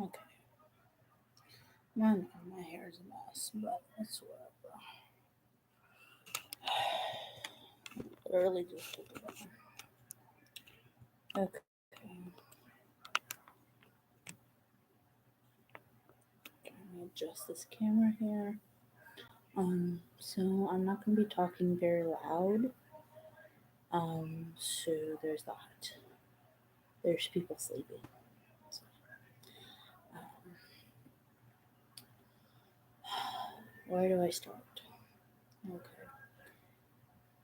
Okay. My hair's a mess, but it's whatever. Literally just took it out. Okay. Let me adjust this camera here. So I'm not gonna be talking very loud. So there's that. There's people sleeping. So, um, where do I start? Okay.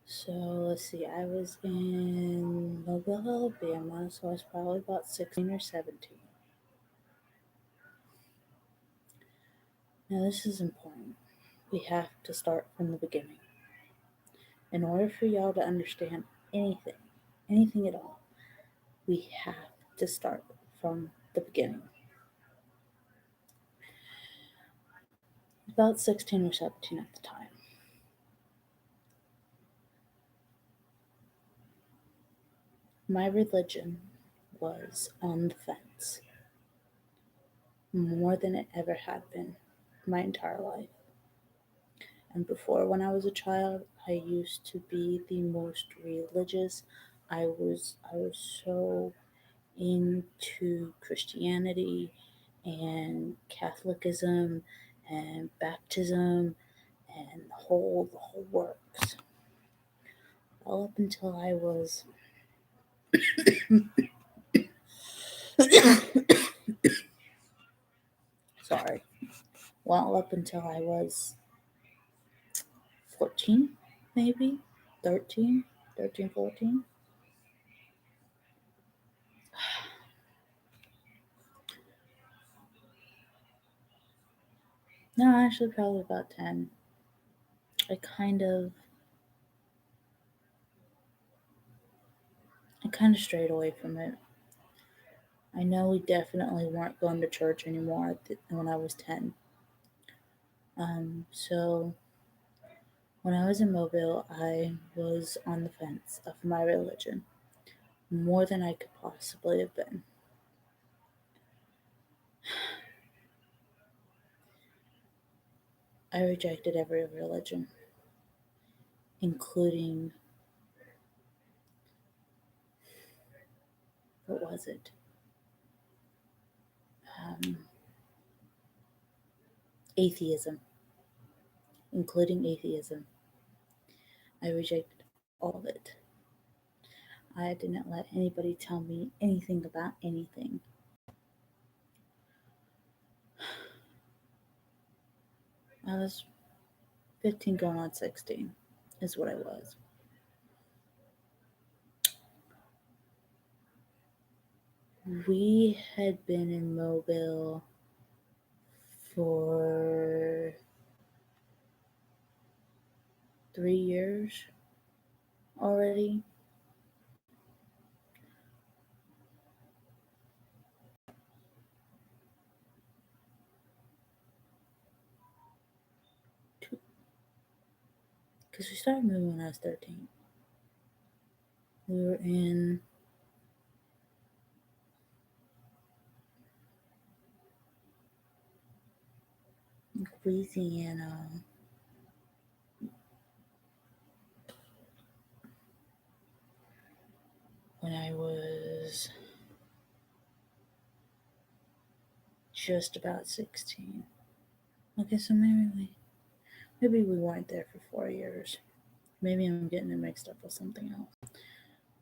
So let's see. I was in Mobile, Alabama, so I was probably about 16 or 17. Now this is important. We have to start from the beginning. In order for y'all to understand anything, anything at all, we have to start from the beginning. About 16 or 17 at the time. My religion was on the fence more than it ever had been my entire life. And before, when I was a child, I used to be the most religious. I was so into Christianity and Catholicism and baptism and the whole works. All up until I was sorry. Well, up until I was 14, maybe 13, 13, 14. No, actually, probably about 10. I kind of I kind of strayed away from it. I know we definitely weren't going to church anymore when I was 10. So when I was in Mobile, I was on the fence of my religion more than I could possibly have been. I rejected every religion, including, what was it? Um, Atheism, including atheism. I rejected all of it. I didn't let anybody tell me anything about anything. I was 15 going on 16, is what I was. We had been in Mobile for 3 years already. Because we started moving when I was 13. We were in Louisiana when I was just about 16. Okay, so maybe we weren't there for 4 years. Maybe I'm getting it mixed up with something else.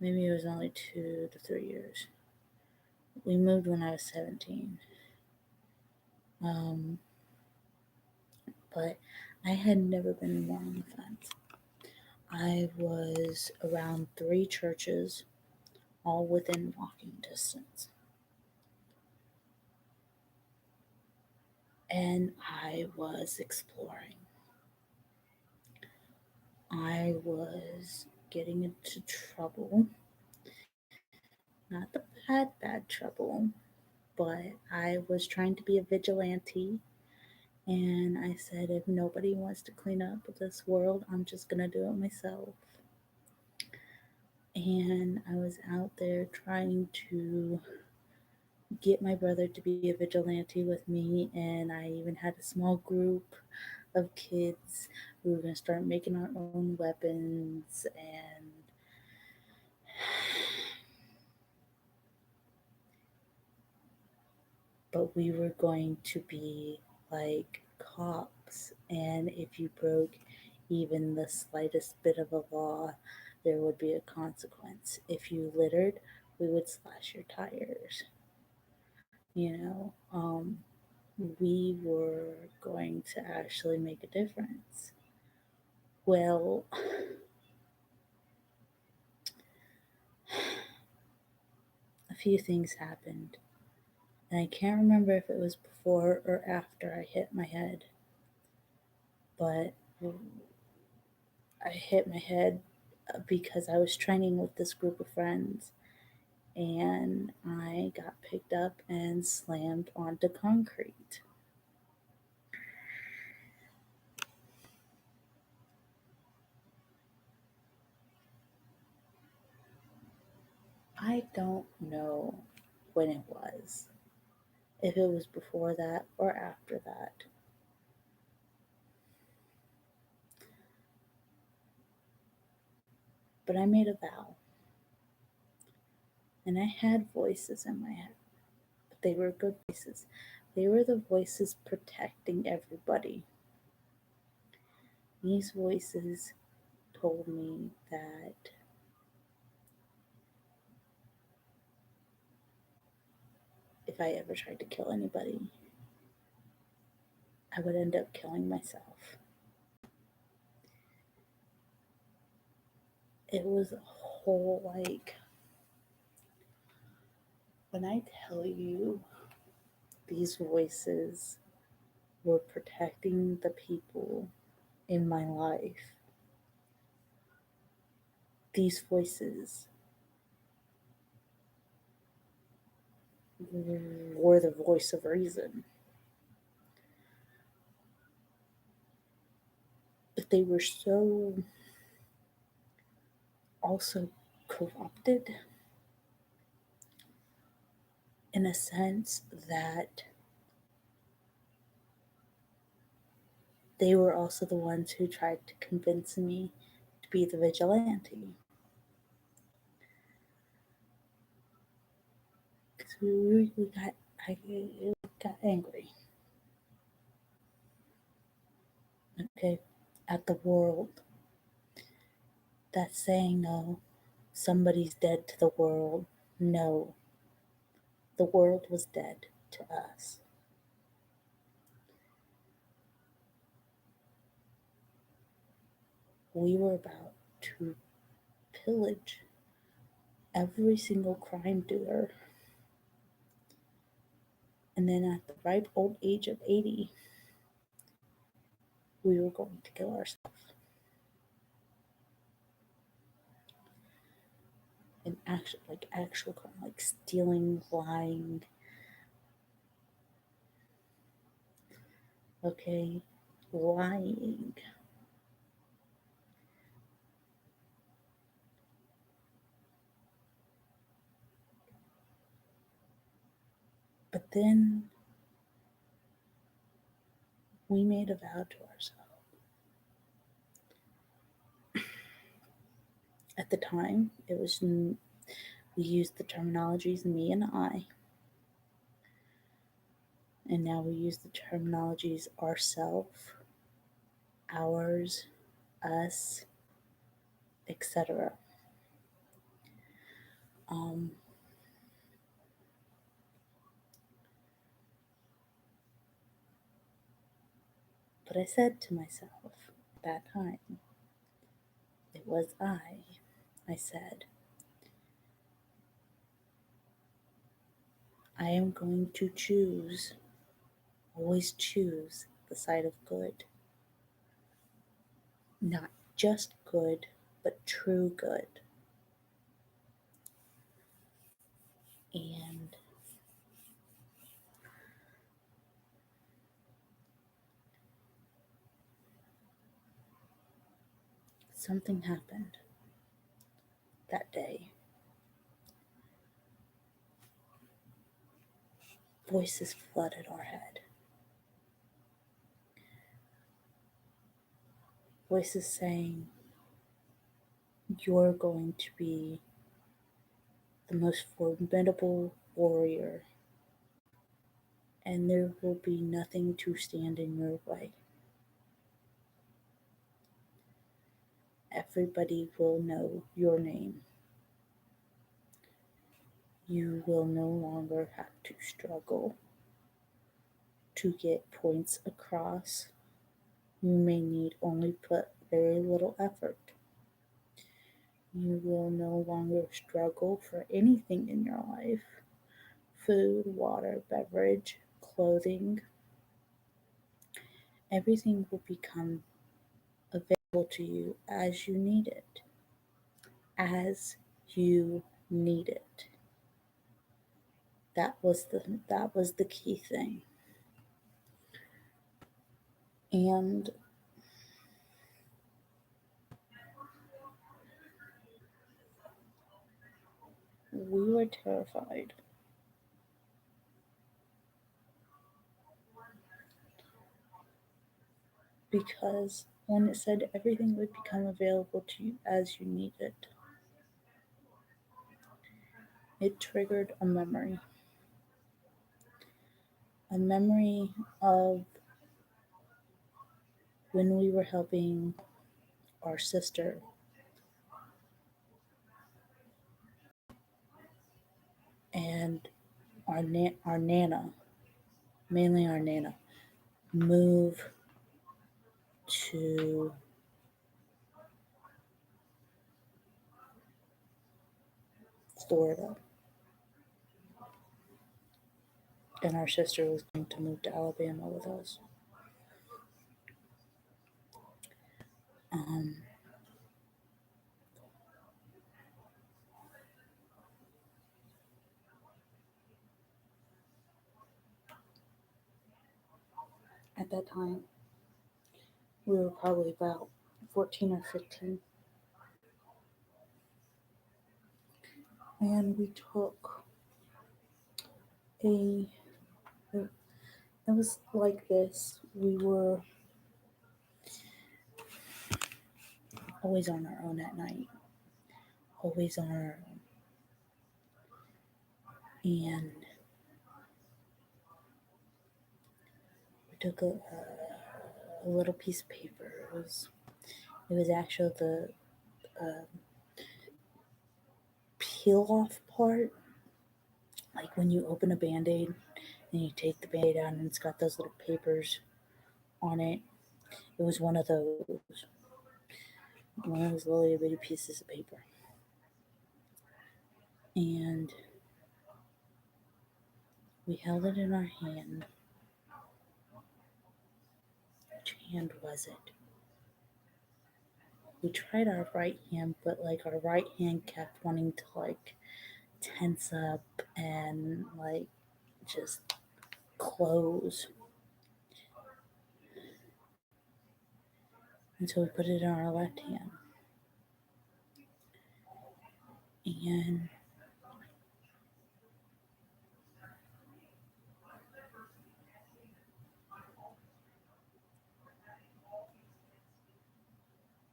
Maybe it was only 2 to 3 years. We moved when I was 17. Um, but I had never been more on the fence. I was around 3 churches, all within walking distance. And I was exploring. I was getting into trouble. Not the bad trouble, but I was trying to be a vigilante. And I said, if nobody wants to clean up this world, I'm just going to do it myself. And I was out there trying to get my brother to be a vigilante with me, and I even had a small group of kids. We were going to start making our own weapons, and but we were going to be like cops, and if you broke even the slightest bit of a law, there would be a consequence. If you littered, we would slash your tires. You know, we were going to actually make a difference. Well, a few things happened, and I can't remember if it was before or after I hit my head, but I hit my head because I was training with this group of friends, and I got picked up and slammed onto concrete. I don't know when it was, if it was before that or after that, but I made a vow, and I had voices in my head, but they were good voices. They were the voices protecting everybody. These voices told me that if I ever tried to kill anybody, I would end up killing myself. It was a whole like, when I tell you these voices were protecting the people in my life, these voices were the voice of reason. But they were so also corrupted in a sense that they were also the ones who tried to convince me to be the vigilante. Because got angry, okay, at the world that's saying no, somebody's dead to the world. No, the world was dead to us. We were about to pillage every single crime doer, and then at the ripe old age of 80, we were going to kill ourselves. And actual crime, like stealing, lying, okay, lying. But then we made a vow to ourselves. At the time, we used the terminologies me and I, and now we use the terminologies ourself, ours, us, etc. Um, but I said to myself at that time, it was I said, I am going to choose, always choose the side of good. Not just good, but true good. And something happened that day. voices flooded our head. Voices saying, you're going to be the most formidable warrior, and there will be nothing to stand in your way. Everybody will know your name. You will no longer have to struggle to get points across. You may need only put very little effort. You will no longer struggle for anything in your life: food, water, beverage, clothing. Everything will become available to you as you need it. As you need it. That was the key thing. And we were terrified because when it said everything would become available to you as you need it triggered a memory of when we were helping our sister and our nana, mainly our nana, move to Florida, and our sister was going to move to Alabama with us. Um, at that time, we were probably about 14 or 15, and we took a. It was like this. We were always on our own at night, always on our own, and we took a little piece of paper. It was actually the uh, peel off part, like when you open a band aid and you take the band aid out and it's got those little papers on it. It was one of those little bitty pieces of paper. And we held it in our hand. Which hand was it? We tried our right hand, but like our right hand kept wanting to like tense up and like just close. And so we put it in our left hand. And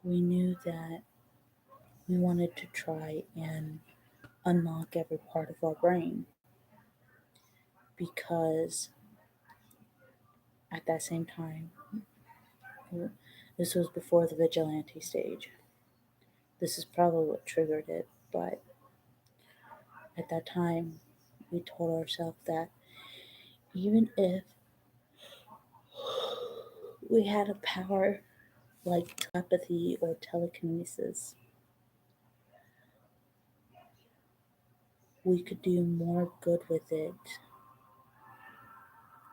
we knew that we wanted to try and unlock every part of our brain because at that same time, this was before the vigilante stage. This is probably what triggered it, but at that time, we told ourselves that even if we had a power like telepathy or telekinesis, we could do more good with it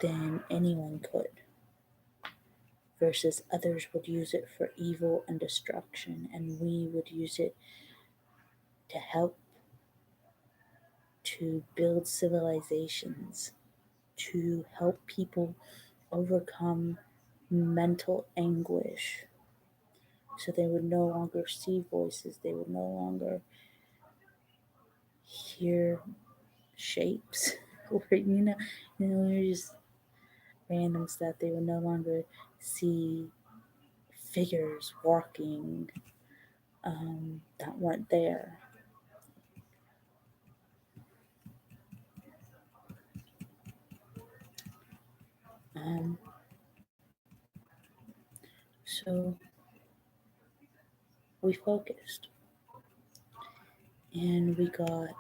than anyone could, versus others would use it for evil and destruction, and we would use it to help to build civilizations, to help people overcome mental anguish. So they would no longer see voices, they would no longer hear shapes, Or just random stuff. They would no longer see figures walking that weren't there. Um, so we focused and we got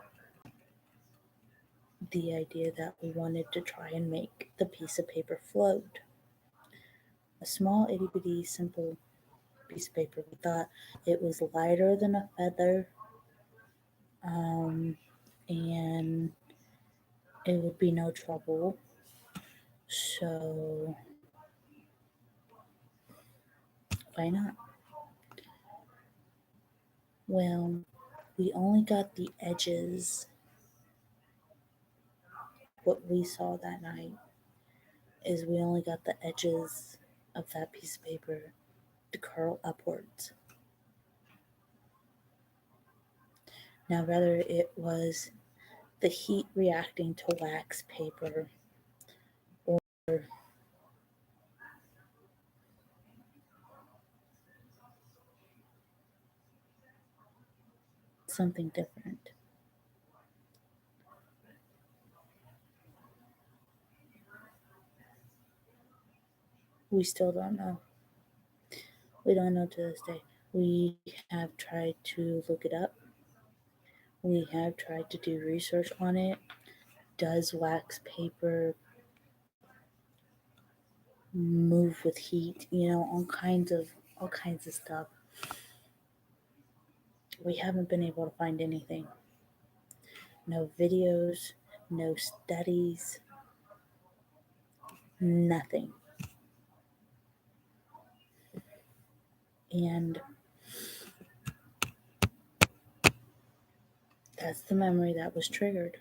the idea that we wanted to try and make the piece of paper float. A small, itty bitty, simple piece of paper. We thought it was lighter than a feather, um, and it would be no trouble. So, why not? Well, we only got the edges. What we saw that night is we only got the edges of that piece of paper to curl upwards. Now, whether it was the heat reacting to wax paper or something different, we still don't know. We don't know to this day. We have tried to look it up. We have tried to do research on it. Does wax paper move with heat? All kinds of stuff. We haven't been able to find anything. No videos, no studies, nothing. And that's the memory that was triggered.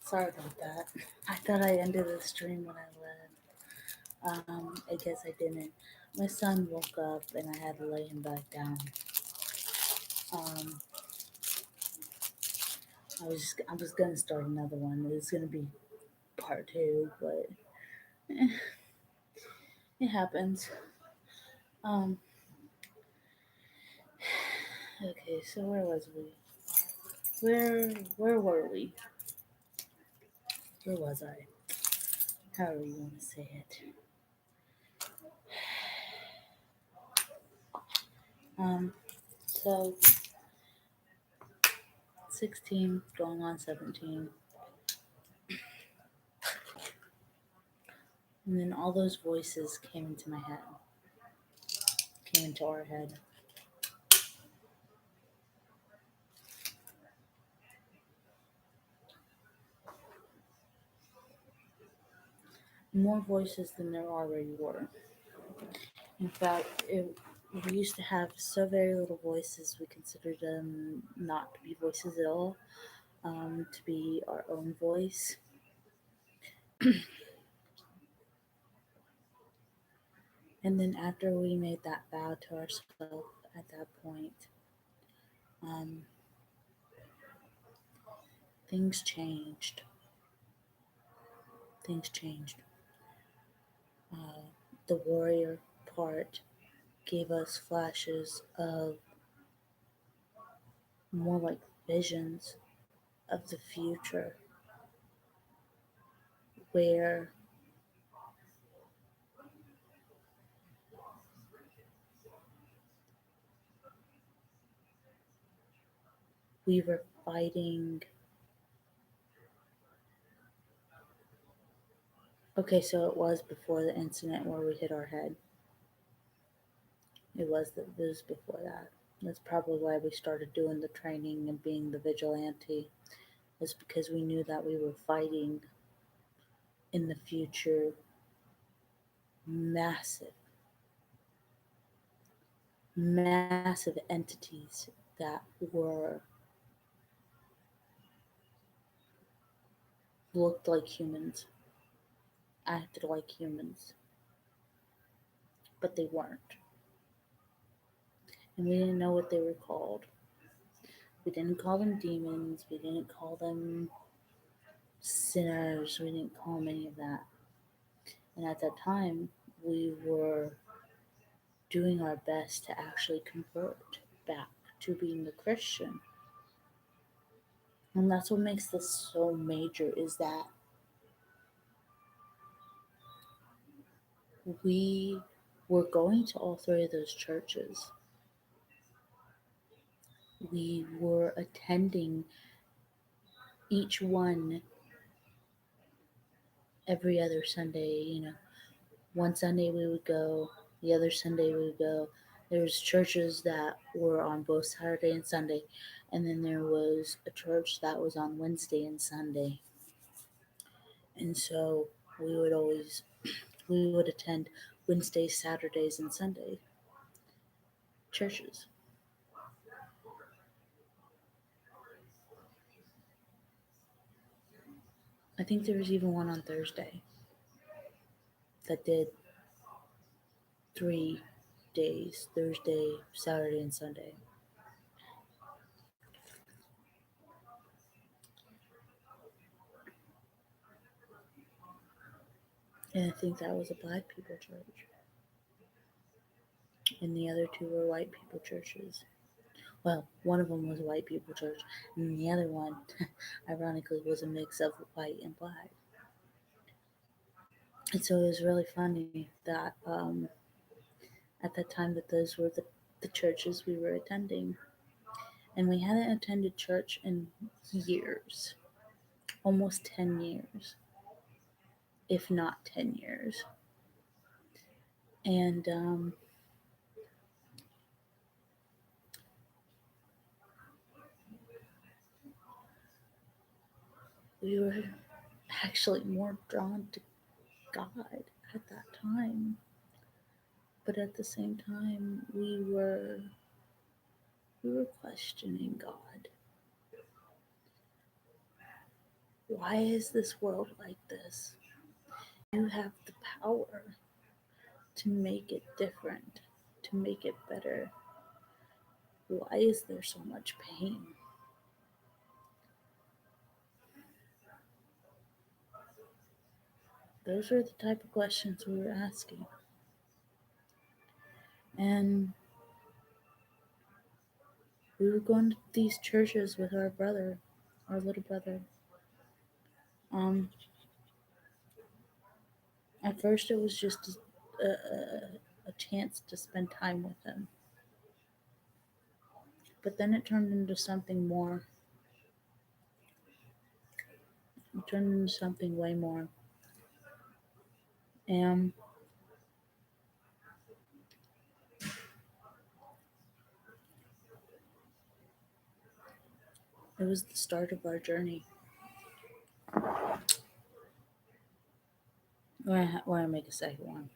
Sorry about that. I thought I ended the stream when I left. I guess I didn't. My son woke up and I had to lay him back down. Um, I was gonna start another one. It was gonna be part two, but eh, it happens. Um, okay, so where was we? Where were we? Where was I? However you want to say it. So 16 going on 17, and then all those voices came into my head, came into our head. More voices than there already were. In fact, we used to have so very little voices, we considered them not to be voices at all, to be our own voice. And then after we made that vow to ourselves at that point, um, things changed. Things changed. Uh, the warrior part gave us flashes of more like visions of the future where we were fighting. Okay, so it was before the incident where we hit our head. It was before that. That's probably why we started doing the training and being the vigilante, was because we knew that we were fighting in the future massive, massive entities that were looked like humans, acted like humans, but they weren't. And we didn't know what they were called. We didn't call them demons, we didn't call them sinners, we didn't call them any of that. And at that time, we were doing our best to actually convert back to being a Christian. And that's what makes this so major, is that we were going to all three of those churches. We were attending each one every other Sunday. One Sunday we would go, the other Sunday we would go. There's churches that were on both Saturday and Sunday, and then there was a church that was on Wednesday and Sunday. And so we would always we would attend Wednesdays, Saturdays, and Sunday churches. I think there was even one on Thursday that did 3 days: Thursday, Saturday, and Sunday. And I think that was a black people church. And the other two were white people churches. Well, one of them was a white people church, and the other one, ironically, was a mix of white and black. And so it was really funny that at that time that those were the churches we were attending. And we hadn't attended church in years, almost 10 years, if not 10 years. And we were actually more drawn to God at that time. But at the same time, we were questioning God. Why is this world like this? You have the power to make it different, to make it better. Why is there so much pain? Those are the type of questions we were asking. And we were going to these churches with our brother, our little brother. Um, at first, it was just a chance to spend time with him. But then it turned into something more. It turned into something way more. And it was the start of our journey. We're gonna make a second one.